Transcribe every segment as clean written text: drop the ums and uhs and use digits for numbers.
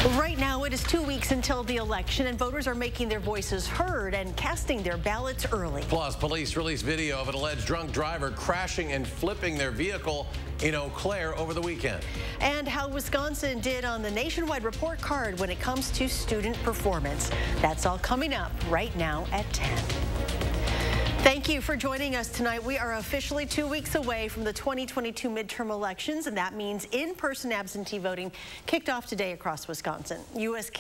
Right now, it is 2 weeks until the election, and voters are making their voices heard and casting their ballots early. Plus, police released video of an alleged drunk driver crashing and flipping their vehicle in Eau Claire over the weekend. And how Wisconsin did on the nationwide report card when it comes to student performance. That's all coming up right now at 10. Thank you for joining us tonight. We are officially 2 weeks away from the 2022 midterm elections, and that means in-person absentee voting kicked off today across Wisconsin. U.S.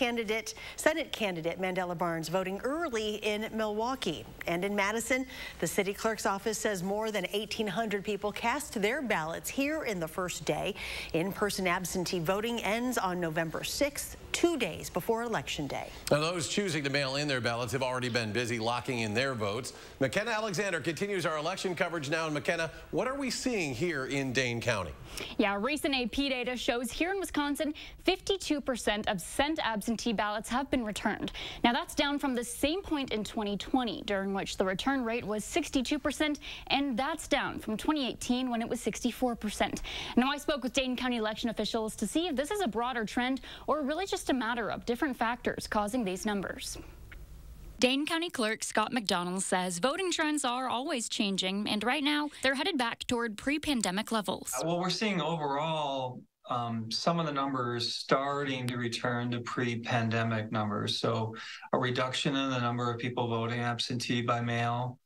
Senate candidate Mandela Barnes voting early in Milwaukee. And in Madison, the city clerk's office says more than 1,800 people cast their ballots here in the first day. In-person absentee voting ends on November 6th, 2 days before Election Day. Now, those choosing to mail in their ballots have already been busy locking in their votes. McKenna Alexander continues our election coverage now. And McKenna, what are we seeing here in Dane County? Yeah, recent AP data shows here in Wisconsin, 52% of sent absentee ballots have been returned. Now, that's down from the same point in 2020, during which the return rate was 62%, and that's down from 2018 when it was 64%. Now, I spoke with Dane County election officials to see if this is a broader trend or really just a matter of different factors causing these numbers. Dane County Clerk Scott McDonald says voting trends are always changing, and right now they're headed back toward pre-pandemic levels. Well, we're seeing overall some of the numbers starting to return to pre-pandemic numbers. So a reduction in the number of people voting absentee by mail,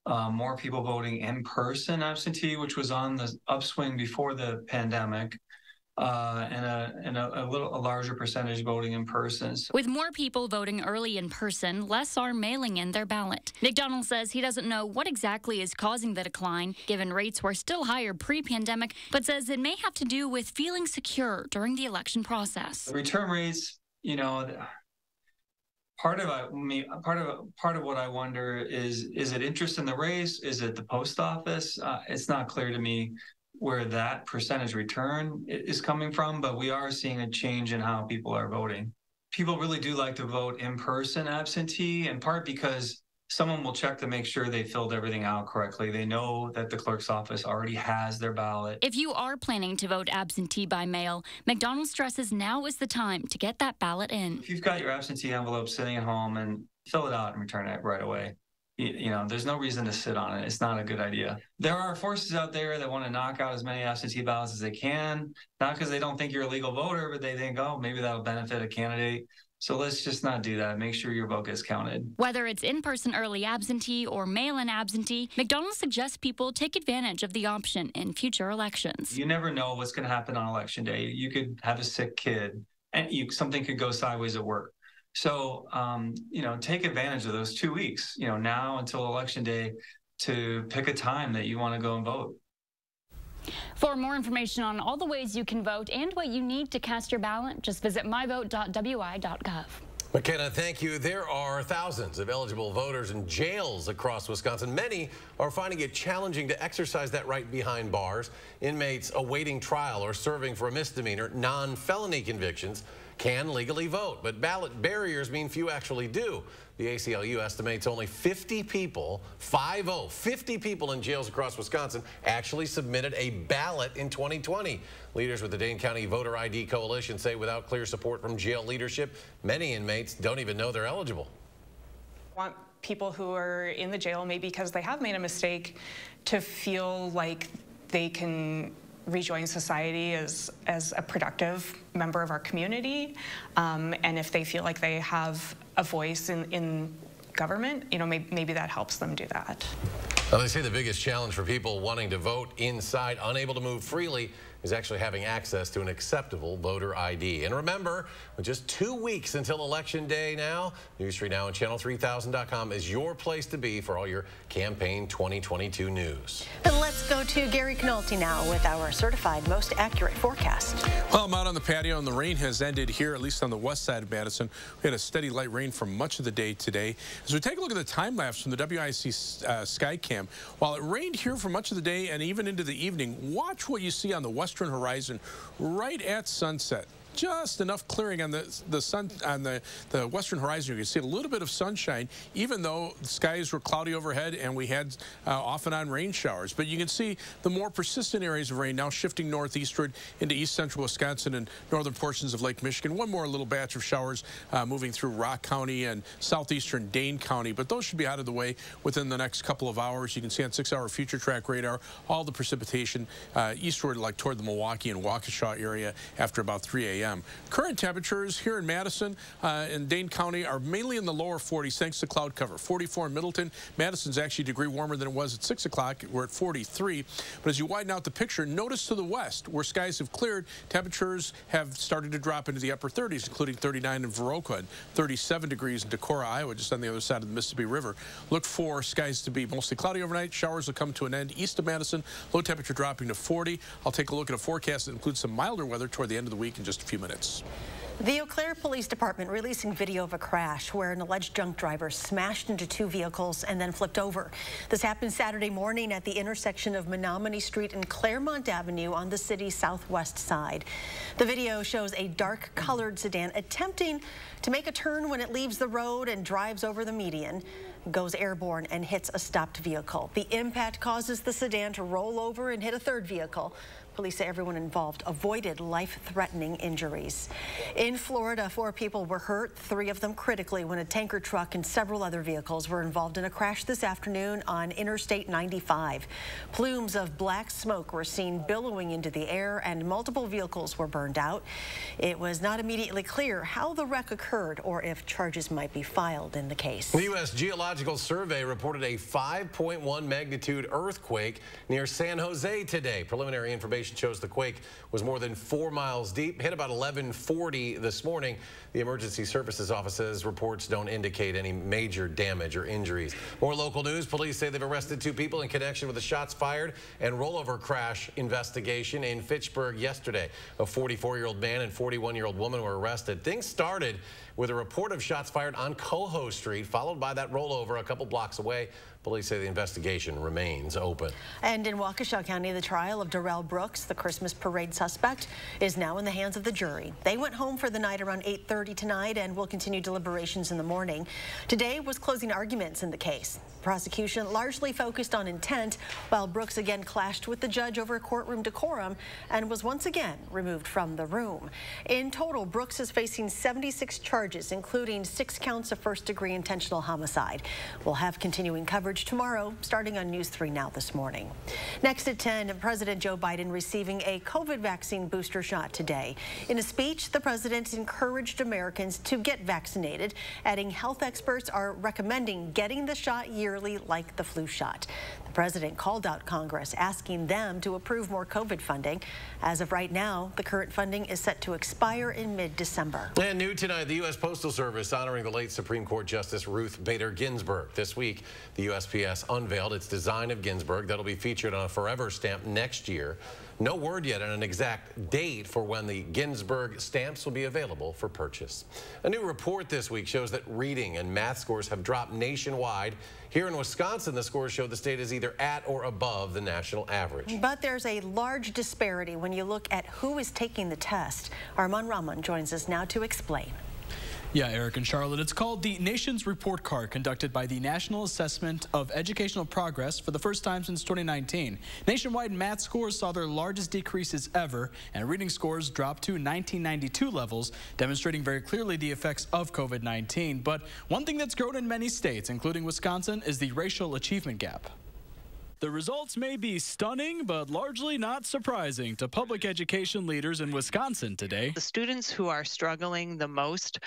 more people voting in person absentee, which was on the upswing before the pandemic. And a larger percentage voting in person. With more people voting early in person, less are mailing in their ballot. McDonald says he doesn't know what exactly is causing the decline, given rates were still higher pre-pandemic, but says it may have to do with feeling secure during the election process. The return rates, you know, part of what I wonder is it interest in the race? Is it the post office? It's not clear to me where that percentage return is coming from, but we are seeing a change in how people are voting. People really do like to vote in person absentee, in part because someone will check to make sure they filled everything out correctly. They know that the clerk's office already has their ballot. If you are planning to vote absentee by mail, McDonald stresses now is the time to get that ballot in. If you've got your absentee envelope sitting at home, and fill it out and return it right away. You know, there's no reason to sit on it. It's not a good idea. There are forces out there that want to knock out as many absentee ballots as they can, not because they don't think you're a legal voter, but they think, oh, maybe that'll benefit a candidate. So let's just not do that. Make sure your vote gets counted. Whether it's in-person early absentee or mail-in absentee, McDonald suggests people take advantage of the option in future elections. You never know what's going to happen on Election Day. You could have a sick kid, and something could go sideways at work. So, you know, take advantage of those 2 weeks, you know, now until Election Day to pick a time that you want to go and vote. For more information on all the ways you can vote and what you need to cast your ballot, just visit myvote.wi.gov. McKenna, thank you. There are thousands of eligible voters in jails across Wisconsin. Many are finding it challenging to exercise that right behind bars. Inmates awaiting trial or serving for a misdemeanor, non-felony convictions can legally vote, but ballot barriers mean few actually do. The ACLU estimates only 50 people, 50 people in jails across Wisconsin actually submitted a ballot in 2020. Leaders with the Dane County Voter ID Coalition say without clear support from jail leadership, many inmates don't even know they're eligible. Want people who are in the jail, maybe because they have made a mistake, to feel like they can rejoin society as a productive member of our community, and if they feel like they have a voice in government, you know, maybe that helps them do that. Now, they say the biggest challenge for people wanting to vote inside, unable to move freely, is actually having access to an acceptable voter ID. And remember, with just 2 weeks until Election Day now, News 3 Now and Channel3000.com is your place to be for all your campaign 2022 news. And let's go to Gary Canolti now with our certified most accurate forecast. Well, I'm out on the patio and the rain has ended here, at least on the west side of Madison. We had a steady light rain for much of the day today. As we take a look at the time lapse from the WISC sky cam, while it rained here for much of the day and even into the evening, watch what you see on the western horizon right at sunset. just enough clearing on the sun on the western horizon. You can see a little bit of sunshine, even though the skies were cloudy overhead and we had off and on rain showers. But you can see the more persistent areas of rain now shifting northeastward into east central Wisconsin and northern portions of Lake Michigan. One more little batch of showers moving through Rock County and southeastern Dane County, but those should be out of the way within the next couple of hours. You can see on 6-hour future track radar all the precipitation eastward, like toward the Milwaukee and Waukesha area after about 3 a.m. Current temperatures here in Madison and Dane County are mainly in the lower 40s thanks to cloud cover. 44 in Middleton. Madison's actually a degree warmer than it was at 6 o'clock. We're at 43. But as you widen out the picture, notice to the west where skies have cleared, temperatures have started to drop into the upper 30s, including 39 in Viroqua and 37 degrees in Decorah, Iowa, just on the other side of the Mississippi River. Look for skies to be mostly cloudy overnight. Showers will come to an end east of Madison. Low temperature dropping to 40. I'll take a look at a forecast that includes some milder weather toward the end of the week in just a few minutes. The Eau Claire Police Department releasing video of a crash where an alleged drunk driver smashed into 2 vehicles and then flipped over. This happened Saturday morning at the intersection of Menominee Street and Claremont Avenue on the city's southwest side. The video shows a dark-colored sedan attempting to make a turn when it leaves the road and drives over the median, goes airborne and hits a stopped vehicle. The impact causes the sedan to roll over and hit a 3rd vehicle. Police say everyone involved avoided life-threatening injuries. In Florida, 4 people were hurt, 3 of them critically, when a tanker truck and several other vehicles were involved in a crash this afternoon on Interstate 95. Plumes of black smoke were seen billowing into the air and multiple vehicles were burned out. It was not immediately clear how the wreck occurred or if charges might be filed in the case. The U.S. Geological Survey reported a 5.1 magnitude earthquake near San Jose today. Preliminary information shows the quake was more than 4 miles deep, hit about 11:40 this morning. The Emergency Services Office's reports don't indicate any major damage or injuries. More local news. Police say they've arrested 2 people in connection with the shots fired and rollover crash investigation in Fitchburg yesterday. A 44-year-old man and 41-year-old woman were arrested. Things started with a report of shots fired on Coho Street, followed by that rollover a couple blocks away. Police say the investigation remains open. And in Waukesha County, the trial of Darrell Brooks, the Christmas parade suspect, is now in the hands of the jury. They went home for the night around 8:30 tonight and will continue deliberations in the morning. Today was closing arguments in the case. Prosecution largely focused on intent, while Brooks again clashed with the judge over courtroom decorum and was once again removed from the room. In total, Brooks is facing 76 charges, including 6 counts of first-degree intentional homicide. We'll have continuing coverage tomorrow, starting on News 3 Now this morning. Next at 10, President Joe Biden receiving a COVID vaccine booster shot today. In a speech, the president encouraged Americans to get vaccinated, adding health experts are recommending getting the shot yearly like the flu shot. The president called out Congress, asking them to approve more COVID funding. As of right now, the current funding is set to expire in mid-December. And new tonight, the U.S. Postal Service honoring the late Supreme Court Justice Ruth Bader Ginsburg. This week, the USPS unveiled its design of Ginsburg that'll be featured on a forever stamp next year. No word yet on an exact date for when the Ginsburg stamps will be available for purchase. A new report this week shows that reading and math scores have dropped nationwide. Here in Wisconsin, the scores show the state is either at or above the national average. But there's a large disparity when you look at who is taking the test. Armand Rahman joins us now to explain. Yeah, Eric and Charlotte, it's called the Nation's Report Card, conducted by the National Assessment of Educational Progress for the first time since 2019. Nationwide math scores saw their largest decreases ever, and reading scores dropped to 1992 levels, demonstrating very clearly the effects of COVID-19. But one thing that's grown in many states, including Wisconsin, is the racial achievement gap. The results may be stunning, but largely not surprising to public education leaders in Wisconsin today. The students who are struggling the most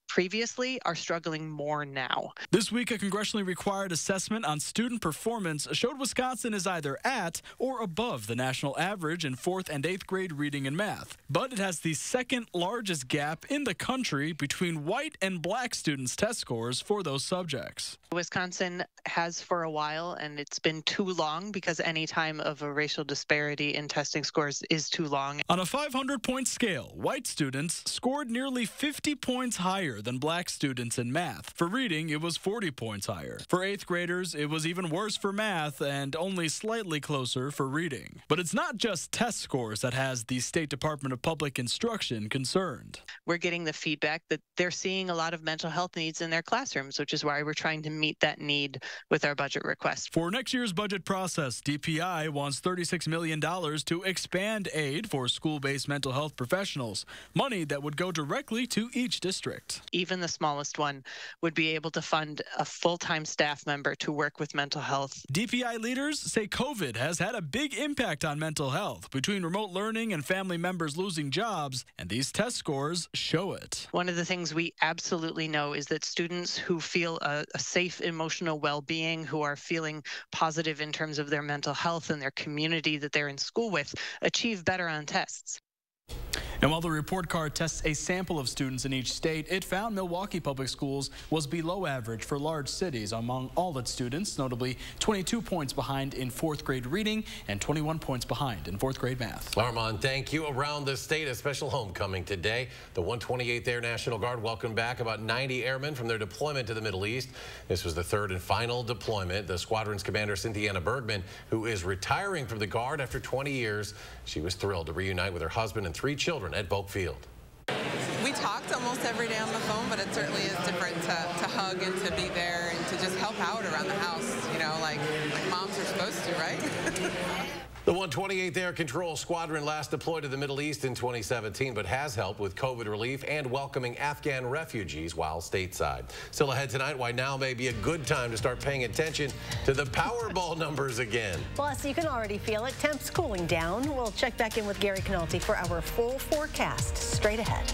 previously are struggling more now. This week, a congressionally required assessment on student performance showed Wisconsin is either at or above the national average in 4th and 8th grade reading and math. But it has the 2nd largest gap in the country between white and black students' test scores for those subjects. Wisconsin has for a while, and it's been too long because any time of a racial disparity in testing scores is too long. On a 500-point scale, white students scored nearly 50 points higher higher than black students in math. For reading, it was 40 points higher. For 8th graders, it was even worse for math and only slightly closer for reading. But it's not just test scores that has the State Department of Public Instruction concerned. We're getting the feedback that they're seeing a lot of mental health needs in their classrooms, which is why we're trying to meet that need with our budget request. For next year's budget process, DPI wants $36 million to expand aid for school-based mental health professionals, money that would go directly to each district. Even the smallest one would be able to fund a full-time staff member to work with mental health. DPI leaders say COVID has had a big impact on mental health, between remote learning and family members losing jobs, and these test scores show it. One of the things we absolutely know is that students who feel a safe emotional well-being, who are feeling positive in terms of their mental health and their community that they're in school with, achieve better on tests. And while the report card tests a sample of students in each state, it found Milwaukee Public Schools was below average for large cities among all its students, notably 22 points behind in 4th grade reading and 21 points behind in 4th grade math. Armand, thank you. Around the state, a special homecoming today. The 128th Air National Guard welcomed back about 90 airmen from their deployment to the Middle East. This was the 3rd and final deployment. The squadron's commander, Cynthia Bergman, who is retiring from the Guard after 20 years, she was thrilled to reunite with her husband and 3 children at Volk Field. We talked almost every day on the phone, but it certainly is different to hug and to be there and to just help out around the house, you know, like moms are supposed to, right? The 128th Air Control Squadron last deployed to the Middle East in 2017, but has helped with COVID relief and welcoming Afghan refugees while stateside. Still ahead tonight, why now may be a good time to start paying attention to the Powerball numbers again. Plus, you can already feel it. Temps cooling down. We'll check back in with Gary Canalti for our full forecast straight ahead.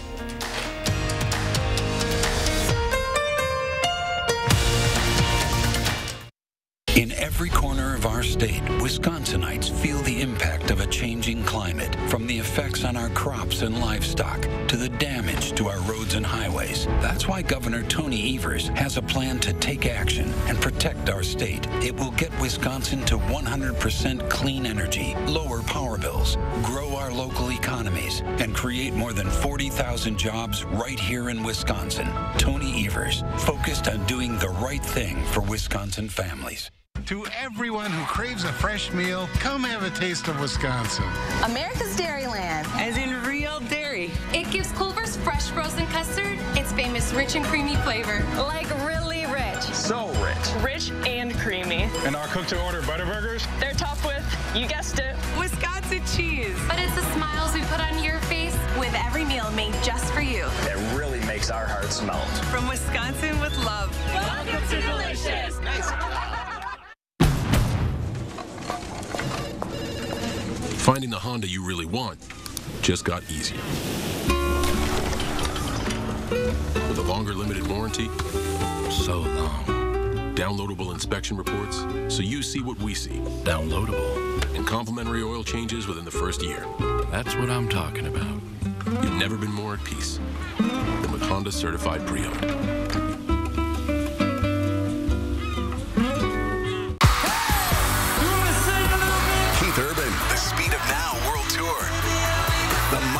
In every corner of our state, Wisconsinites feel the impact of a changing climate, from the effects on our crops and livestock to the damage to our roads and highways. That's why Governor Tony Evers has a plan to take action and protect our state. It will get Wisconsin to 100% clean energy, lower power bills, grow our local economies, and create more than 40,000 jobs right here in Wisconsin. Tony Evers, focused on doing the right thing for Wisconsin families. To everyone who craves a fresh meal, come have a taste of Wisconsin. America's Dairyland. As in real dairy. It gives Culver's fresh frozen custard its famous rich and creamy flavor. Like really rich. So rich. Rich and creamy. And our cook-to-order Butterburgers? They're topped with, you guessed it, Wisconsin cheese. But it's the smiles we put on your face with every meal made just for you. It really makes our hearts melt. From Wisconsin with love. Welcome to Delicious. Nice. Finding the Honda you really want just got easier. With a longer limited warranty, so long. Downloadable inspection reports, so you see what we see. Downloadable. And complimentary oil changes within the first year. That's what I'm talking about. You've never been more at peace than with Honda Certified Pre-Owned.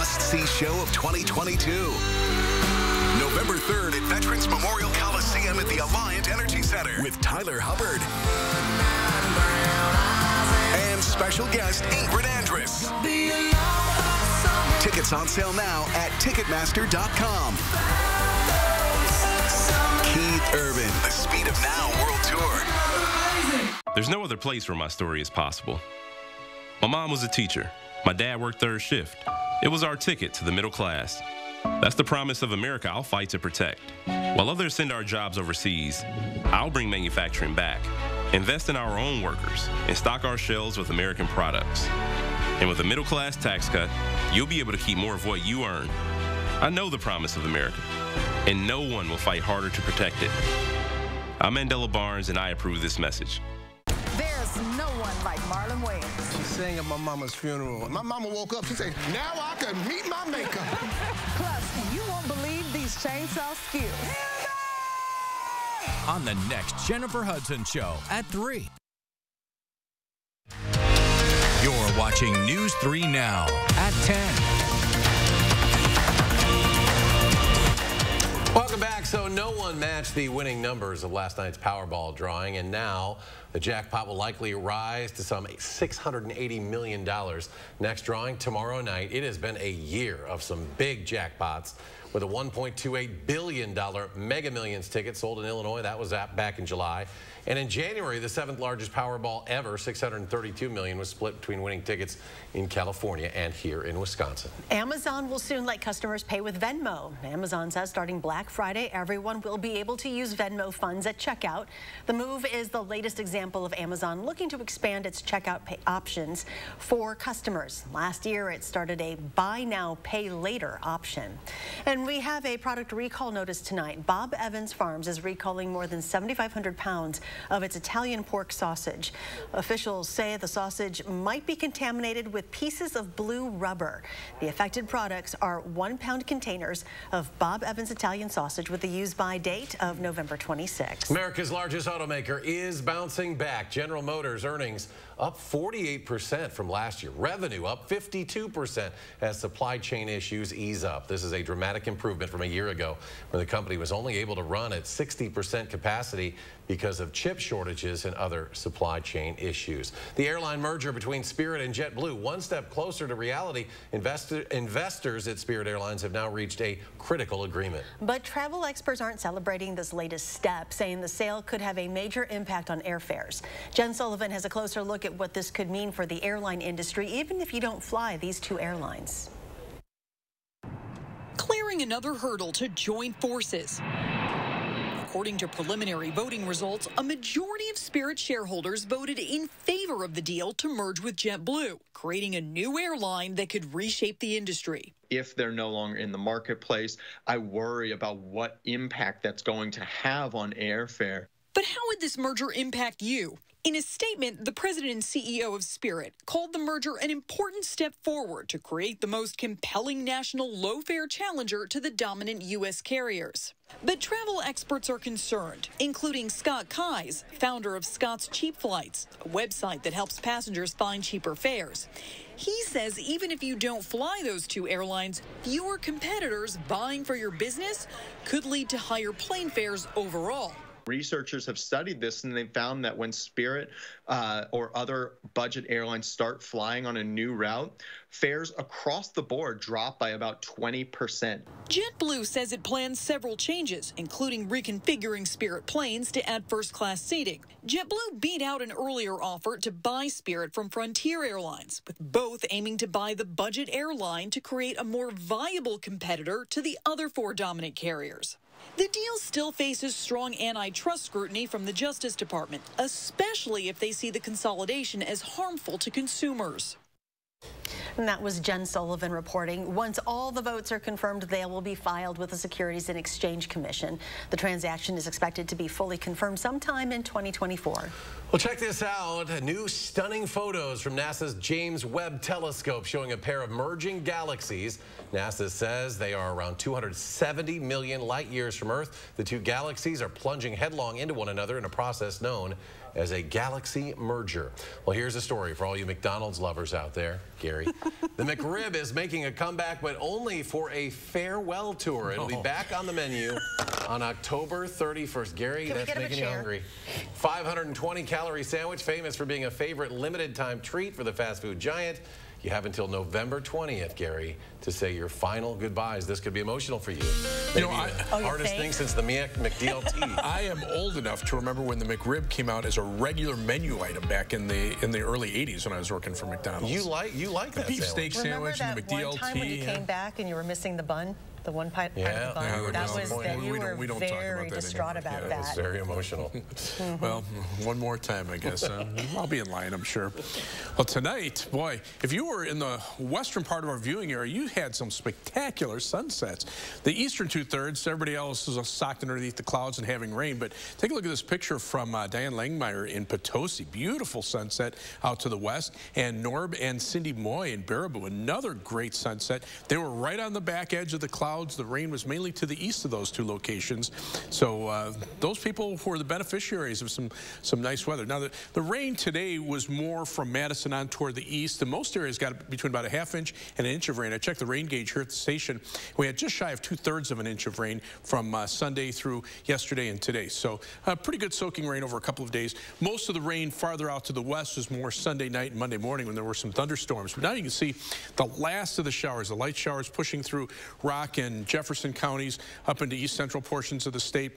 must-see show of 2022. November 3rd at Veterans Memorial Coliseum at the Alliant Energy Center with Tyler Hubbard and special guest Ingrid Andress. Tickets on sale now at Ticketmaster.com. Keith Urban, the Speed of Now World Tour. There's no other place where my story is possible. My mom was a teacher. My dad worked third shift. It was our ticket to the middle class. That's the promise of America I'll fight to protect. While others send our jobs overseas, I'll bring manufacturing back, invest in our own workers, and stock our shelves with American products. And with a middle-class tax cut, you'll be able to keep more of what you earn. I know the promise of America, and no one will fight harder to protect it. I'm Mandela Barnes, and I approve this message. There's no one like Marlon Wayans. She sang at my mama's funeral. My mama woke up, she said, now I can meet my maker. Plus, you won't believe these chainsaw skills. On the next Jennifer Hudson Show at 3. You're watching News 3 Now at 10. Welcome back. unmatched the winning numbers of last night's Powerball drawing, and now the jackpot will likely rise to some $680 million. Next drawing tomorrow night. It has been a year of some big jackpots, with a $1.28 billion Mega Millions ticket sold in Illinois. That was back in July. And in January, the 7th largest Powerball ever, $632 million, was split between winning tickets in California and here in Wisconsin. Amazon will soon let customers pay with Venmo. Amazon says starting Black Friday, everyone will be able to use Venmo funds at checkout. The move is the latest example of Amazon looking to expand its checkout pay options for customers. Last year, it started a buy now, pay later option. And we have a product recall notice tonight. Bob Evans Farms is recalling more than 7,500 pounds of its Italian pork sausage. Officials say the sausage might be contaminated with pieces of blue rubber. The affected products are 1-pound containers of Bob Evans Italian sausage with the use-by date of November 26. America's largest automaker is bouncing back. General Motors earnings up 48% from last year. Revenue up 52% as supply chain issues ease up. This is a dramatic improvement from a year ago, when the company was only able to run at 60% capacity because of chip shortages and other supply chain issues. The airline merger between Spirit and JetBlue, one step closer to reality. Investors at Spirit Airlines have now reached a critical agreement. But travel experts aren't celebrating this latest step, saying the sale could have a major impact on airfares. Jen Sullivan has a closer look at what this could mean for the airline industry, even if you don't fly these two airlines. Clearing another hurdle to join forces. According to preliminary voting results, a majority of Spirit shareholders voted in favor of the deal to merge with JetBlue, creating a new airline that could reshape the industry. If they're no longer in the marketplace, I worry about what impact that's going to have on airfare. But how would this merger impact you? In a statement, the president and CEO of Spirit called the merger an important step forward to create the most compelling national low-fare challenger to the dominant U.S. carriers. But travel experts are concerned, including Scott Keyes, founder of Scott's Cheap Flights, a website that helps passengers find cheaper fares. He says even if you don't fly those two airlines, fewer competitors vying for your business could lead to higher plane fares overall. Researchers have studied this, and they found that when Spirit or other budget airlines start flying on a new route, fares across the board drop by about 20%. JetBlue says it plans several changes, including reconfiguring Spirit planes to add first-class seating. JetBlue beat out an earlier offer to buy Spirit from Frontier Airlines, with both aiming to buy the budget airline to create a more viable competitor to the other four dominant carriers. The deal still faces strong antitrust scrutiny from the Justice Department, especially if they see the consolidation as harmful to consumers. And that was Jen Sullivan reporting. Once all the votes are confirmed, they will be filed with the Securities and Exchange Commission. The transaction is expected to be fully confirmed sometime in 2024. Well, check this out. New stunning photos from NASA's James Webb Telescope showing a pair of merging galaxies. NASA says they are around 270 million light years from Earth. The two galaxies are plunging headlong into one another in a process known as a galaxy merger. Well, here's a story for all you McDonald's lovers out there, Gary. The McRib is making a comeback, but only for a farewell tour. It'll be back on the menu on October 31st. Gary, that's making you hungry. 520-calorie sandwich, famous for being a favorite limited-time treat for the fast food giant. You have until November 20th, Gary, to say your final goodbyes. This could be emotional for you. Maybe the hardest thing since the McDLT. I am old enough to remember when the McRib came out as a regular menu item back in the early 80s when I was working for McDonald's. You like that beef steak sandwich and the McDLT. Remember that one time when you came back and you were missing the bun? The one part of the bun. You were very distraught about that. It's very emotional. Well, one more time, I guess. I'll be in line, I'm sure. Well, tonight, boy, if you were in the western part of our viewing area, you had some spectacular sunsets. The eastern two-thirds, everybody else is socked underneath the clouds and having rain. But take a look at this picture from Diane Langmeyer in Potosi. Beautiful sunset out to the west. And Norb and Cindy Moy in Baraboo, another great sunset. They were right on the back edge of the clouds. The rain was mainly to the east of those two locations. So those people were the beneficiaries of some nice weather. Now, the rain today was more from Madison on toward the east. And most areas got between about a half inch and an inch of rain. I checked checked the rain gauge here at the station. We had just shy of 2/3 of an inch of rain from Sunday through yesterday and today. So pretty good soaking rain over a couple of days. Most of the rain farther out to the west was more Sunday night and Monday morning when there were some thunderstorms. But now you can see the last of the showers, the light showers pushing through Rock and Jefferson counties up into east central portions of the state.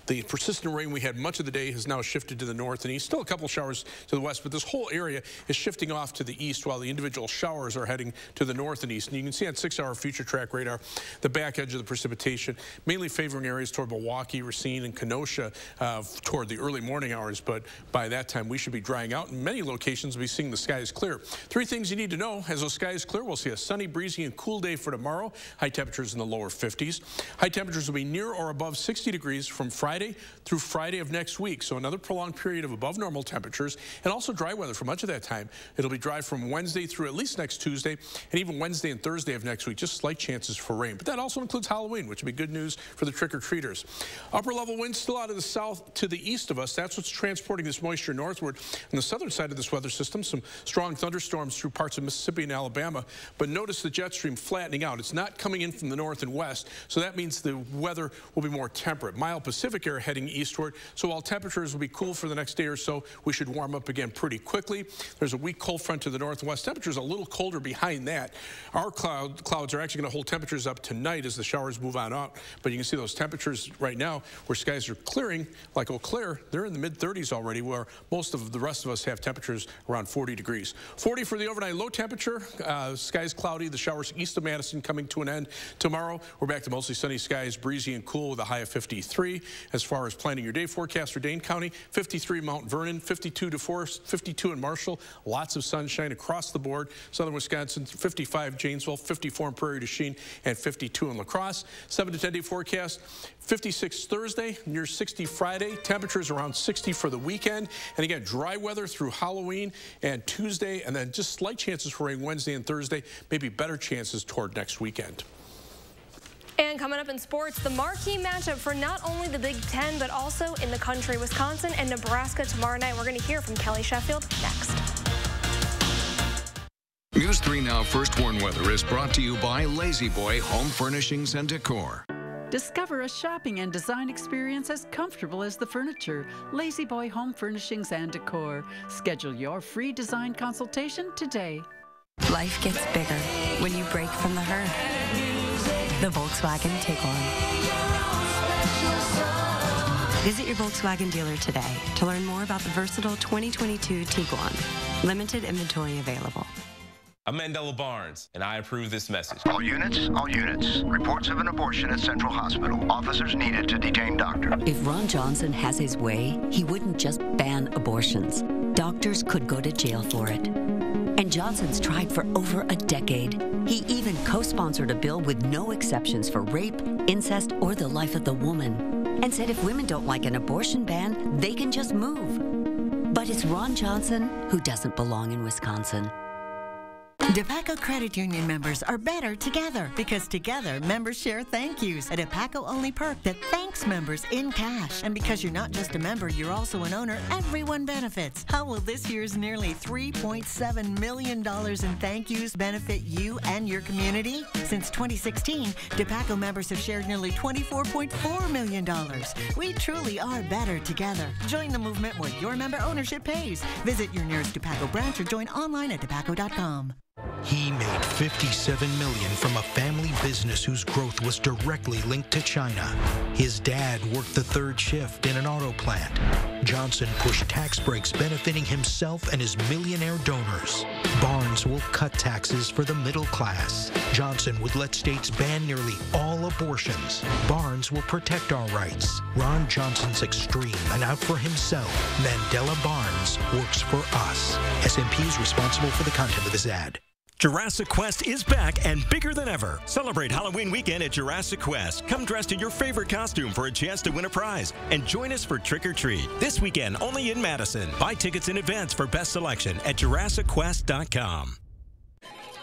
The persistent rain we had much of the day has now shifted to the north and east. Still a couple showers to the west, but this whole area is shifting off to the east while the individual showers are heading to the north and east. And you can see on 6-hour future track radar the back edge of the precipitation, mainly favoring areas toward Milwaukee, Racine, and Kenosha toward the early morning hours. But by that time, we should be drying out. In many locations, we'll be seeing the skies clear. 3 things you need to know. As those skies clear, we'll see a sunny, breezy, and cool day for tomorrow. High temperatures in the lower 50s. High temperatures will be near or above 60 degrees from Friday through Friday of next week. So another prolonged period of above normal temperatures and also dry weather for much of that time. It'll be dry from Wednesday through at least next Tuesday and even Wednesday and Thursday of next week. Just slight chances for rain. But that also includes Halloween, which would be good news for the trick-or-treaters. Upper level winds still out of the south to the east of us. That's what's transporting this moisture northward. On the southern side of this weather system, some strong thunderstorms through parts of Mississippi and Alabama. But notice the jet stream flattening out. It's not coming in from the north and west. So that means the weather will be more temperate. Mild Pacific air heading eastward. So while temperatures will be cool for the next day or so, we should warm up again pretty quickly. There's a weak cold front to the north and west. Temperatures a little colder behind that. Our clouds are actually going to hold temperatures up tonight as the showers move on out. But you can see those temperatures right now where skies are clearing, like Eau Claire, they're in the mid-30s already, where most of the rest of us have temperatures around 40 degrees. 40 for the overnight low temperature. Skies cloudy. The showers east of Madison coming to an end tomorrow. We're back to mostly sunny skies, breezy and cool with a high of 53. As far as planning your day forecast for Dane County, 53 Mount Vernon, 52 DeForest, 52 in Marshall. Lots of sunshine across the board. Southern Wisconsin, 55 Janesville, 54 in Prairie du Chien, and 52 in La Crosse. 7 to 10 day forecast, 56 Thursday, near 60 Friday. Temperatures around 60 for the weekend. And again, dry weather through Halloween and Tuesday, and then just slight chances for rain Wednesday and Thursday, maybe better chances toward next weekend. And coming up in sports, the marquee matchup for not only the Big Ten, but also in the country, Wisconsin and Nebraska tomorrow night. We're going to hear from Kelly Sheffield next. News 3 Now First Warn Weather is brought to you by Lazy Boy Home Furnishings and Decor. Discover a shopping and design experience as comfortable as the furniture. Lazy Boy Home Furnishings and Decor. Schedule your free design consultation today. Life gets bigger when you break from the herd. The Volkswagen Tiguan. Visit your Volkswagen dealer today to learn more about the versatile 2022 Tiguan. Limited inventory available. I'm Mandela Barnes, and I approve this message. All units, all units. Reports of an abortion at Central Hospital. Officers needed to detain doctor. If Ron Johnson has his way, he wouldn't just ban abortions. Doctors could go to jail for it. And Johnson's tried for over a decade. He even co-sponsored a bill with no exceptions for rape, incest, or the life of the woman. And said if women don't like an abortion ban, they can just move. But it's Ron Johnson who doesn't belong in Wisconsin. DePaco Credit Union members are better together because together members share thank yous, a DePaco-only perk that thanks members in cash. And because you're not just a member, you're also an owner, everyone benefits. How will this year's nearly $3.7 million in thank yous benefit you and your community? Since 2016, DePaco members have shared nearly $24.4 million. We truly are better together. Join the movement where your member ownership pays. Visit your nearest DePaco branch or join online at depaco.com. He made $57 million from a family business whose growth was directly linked to China. His dad worked the third shift in an auto plant. Johnson pushed tax breaks benefiting himself and his millionaire donors. Barnes will cut taxes for the middle class. Johnson would let states ban nearly all abortions. Barnes will protect our rights. Ron Johnson's extreme and out for himself. Mandela Barnes works for us. SMP is responsible for the content of this ad. Jurassic Quest is back and bigger than ever. Celebrate Halloween weekend at Jurassic Quest. Come dressed in your favorite costume for a chance to win a prize. And join us for Trick or Treat. This weekend only in Madison. Buy tickets in advance for best selection at JurassicQuest.com.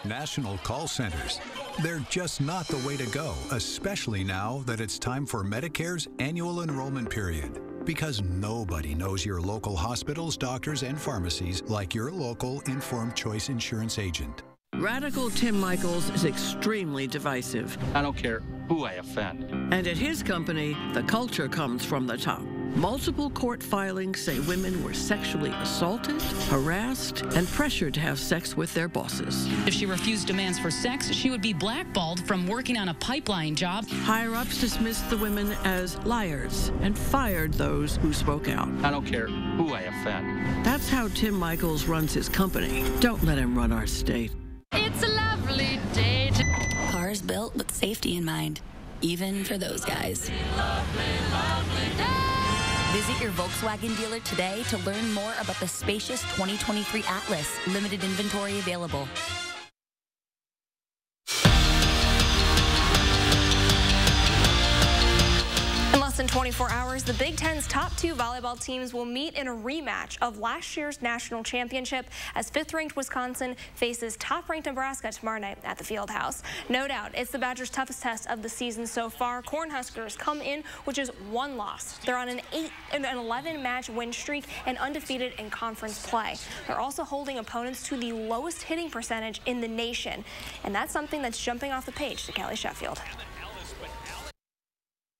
National call centers. They're just not the way to go, especially now that it's time for Medicare's annual enrollment period. Because nobody knows your local hospitals, doctors, and pharmacies like your local Informed Choice Insurance agent. Radical Tim Michaels is extremely divisive. I don't care who I offend. And at his company, the culture comes from the top. Multiple court filings say women were sexually assaulted, harassed, and pressured to have sex with their bosses. If she refused demands for sex, she would be blackballed from working on a pipeline job. Higher-ups dismissed the women as liars and fired those who spoke out. I don't care who I offend. That's how Tim Michaels runs his company. Don't let him run our state. It's a lovely day. Cars built with safety in mind, even for those guys. Visit your Volkswagen dealer today to learn more about the spacious 2023 Atlas. Limited inventory available. In less than 24 hours, the Big Ten's top two volleyball teams will meet in a rematch of last year's national championship as 5th-ranked Wisconsin faces top-ranked Nebraska tomorrow night at the Fieldhouse. No doubt, it's the Badgers' toughest test of the season so far. Cornhuskers come in with just one loss. They're on an 11-match win streak and undefeated in conference play. They're also holding opponents to the lowest hitting percentage in the nation, and that's something that's jumping off the page to Kelly Sheffield.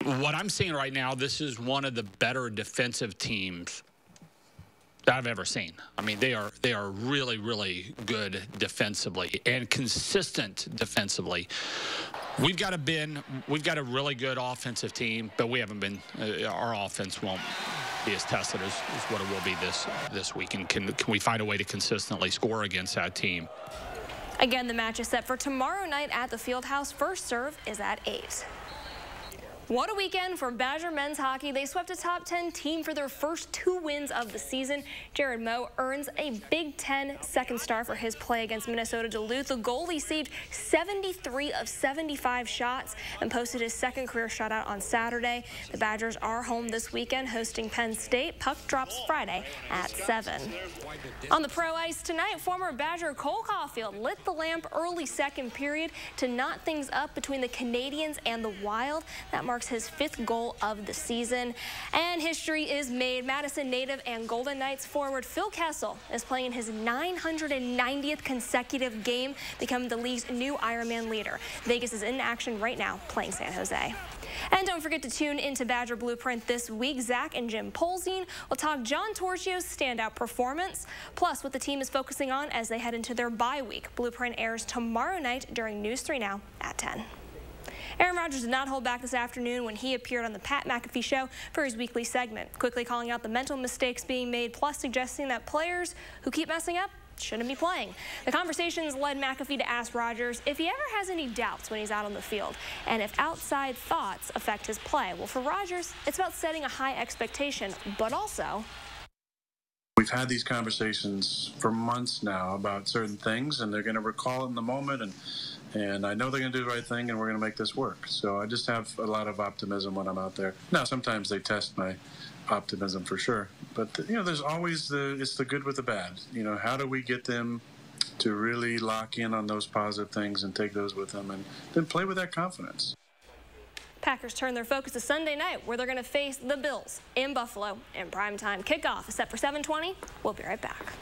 What I'm seeing right now, this is one of the better defensive teams that I've ever seen. I mean, they are really, really good defensively and consistent defensively. We've got a really good offensive team, but we haven't been. Our offense won't be as tested as what it will be this week. And can we find a way to consistently score against that team? Again, the match is set for tomorrow night at the Fieldhouse. First serve is at 8. What a weekend for Badger men's hockey. They swept a top 10 team for their first 2 wins of the season. Jared Moe earns a Big Ten second star for his play against Minnesota Duluth. The goalie saved 73 of 75 shots and posted his second career shutout on Saturday. The Badgers are home this weekend hosting Penn State. Puck drops Friday at 7. On the pro ice tonight, former Badger Cole Caulfield lit the lamp early second period to knot things up between the Canadians and the Wild. That marks his 5th goal of the season. And history is made. Madison native and Golden Knights forward Phil Kessel is playing in his 990th consecutive game, becoming the league's new Ironman leader. Vegas is in action right now, playing San Jose. And don't forget to tune into Badger Blueprint this week. Zach and Jim Polzine will talk John Torchio's standout performance, plus what the team is focusing on as they head into their bye week. Blueprint airs tomorrow night during News 3 Now at 10. Aaron Rodgers did not hold back this afternoon when he appeared on the Pat McAfee Show for his weekly segment, quickly calling out the mental mistakes being made, plus suggesting that players who keep messing up shouldn't be playing. The conversations led McAfee to ask Rodgers if he ever has any doubts when he's out on the field, and if outside thoughts affect his play. Well, for Rodgers, it's about setting a high expectation, but also... We've had these conversations for months now about certain things, and they're going to recall in the moment, and I know they're going to do the right thing, and we're going to make this work. So I just have a lot of optimism when I'm out there. Now, sometimes they test my optimism for sure, but there's always it's the good with the bad. How do we get them to really lock in on those positive things and take those with them, and then play with that confidence? Packers turn their focus to Sunday night, where they're going to face the Bills in Buffalo in primetime. Kickoff is set for 7:20. We'll be right back.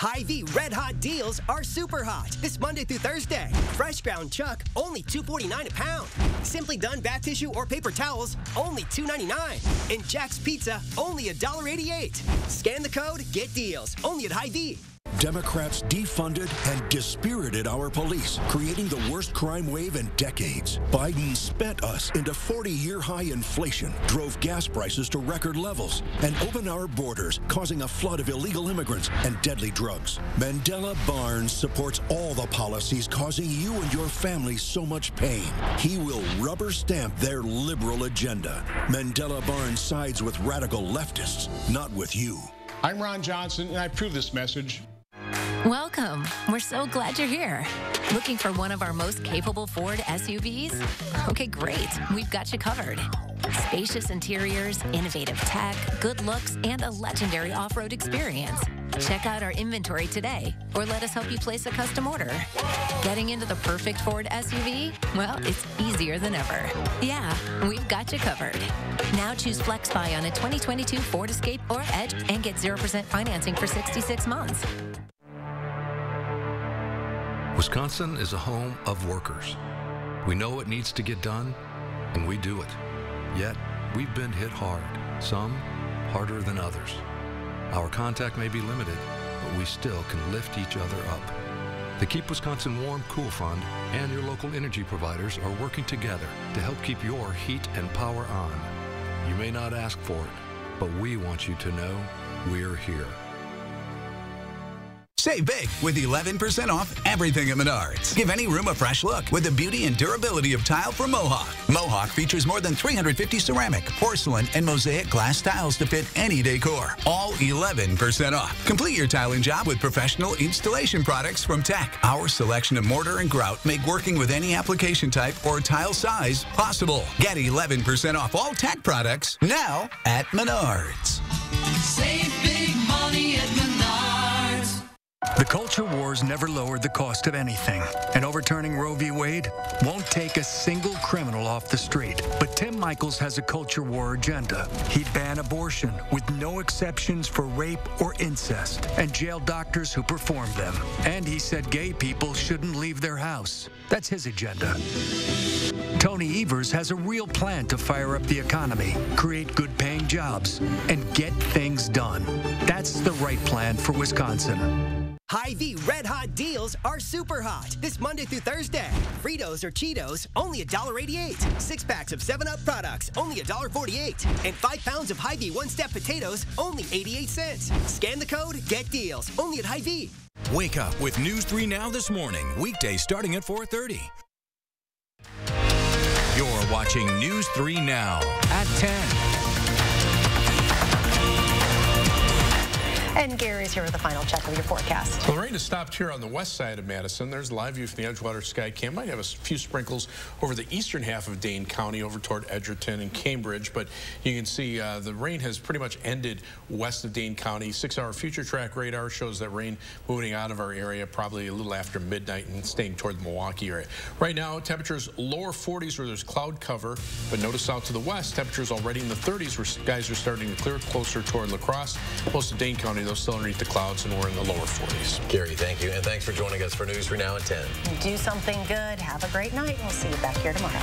Hy-Vee Red Hot deals are super hot this Monday through Thursday. Fresh ground chuck, only $2.49 a pound. Simply Done bath tissue or paper towels, only $2.99. And Jack's Pizza, only $1.88. Scan the code, get deals, only at Hy-Vee. Democrats defunded and dispirited our police, creating the worst crime wave in decades. Biden spent us into 40-year high inflation, drove gas prices to record levels, and opened our borders, causing a flood of illegal immigrants and deadly drugs. Mandela Barnes supports all the policies causing you and your family so much pain. He will rubber stamp their liberal agenda. Mandela Barnes sides with radical leftists, not with you. I'm Ron Johnson, and I approve this message. Welcome. We're so glad you're here. Looking for one of our most capable Ford SUVs? Okay, great. We've got you covered. Spacious interiors, innovative tech, good looks, and a legendary off-road experience. Check out our inventory today, or let us help you place a custom order. Getting into the perfect Ford SUV? Well, it's easier than ever. Yeah, we've got you covered. Now choose FlexBuy on a 2022 Ford Escape or Edge and get 0% financing for 66 months. Wisconsin is a home of workers. We know it needs to get done, and we do it. Yet, we've been hit hard, some harder than others. Our contact may be limited, but we still can lift each other up. The Keep Wisconsin Warm Cool Fund and your local energy providers are working together to help keep your heat and power on. You may not ask for it, but we want you to know we're here. Save big with 11% off everything at Menards. Give any room a fresh look with the beauty and durability of tile from Mohawk. Mohawk features more than 350 ceramic, porcelain, and mosaic glass tiles to fit any decor. All 11% off. Complete your tiling job with professional installation products from Tech. Our selection of mortar and grout make working with any application type or tile size possible. Get 11% off all Tech products now at Menards. Save big money at Menards. The culture wars never lowered the cost of anything, and overturning Roe v. Wade won't take a single criminal off the street. But Tim Michaels has a culture war agenda. He'd ban abortion with no exceptions for rape or incest, and jail doctors who perform them. And he said gay people shouldn't leave their house. That's his agenda. Tony Evers has a real plan to fire up the economy, create good-paying jobs, and get things done. That's the right plan for Wisconsin. Hy-Vee Red Hot deals are super hot this Monday through Thursday. Fritos or Cheetos, only $1.88. 6 packs of 7-Up products, only $1.48. And 5 pounds of Hy-Vee one-step potatoes, only 88 cents. Scan the code, get deals, only at Hy-Vee. Wake up with News 3 Now this morning, weekdays starting at 4:30. You're watching News 3 Now at 10. And Gary's here with the final check of your forecast. Well, the rain has stopped here on the west side of Madison. There's a live view from the Edgewater Sky Cam. Might have a few sprinkles over the eastern half of Dane County over toward Edgerton and Cambridge. But you can see the rain has pretty much ended west of Dane County. 6-hour future track radar shows that rain moving out of our area probably a little after midnight and staying toward the Milwaukee area. Right now, temperatures lower 40s where there's cloud cover. But notice out to the west, temperatures already in the 30s where skies are starting to clear closer toward La Crosse. Most of Dane County, though, still underneath the clouds, and we're in the lower 40s. Gary, thank you, and thanks for joining us for News 3 Now at 10. Do something good. Have a great night. We'll see you back here tomorrow.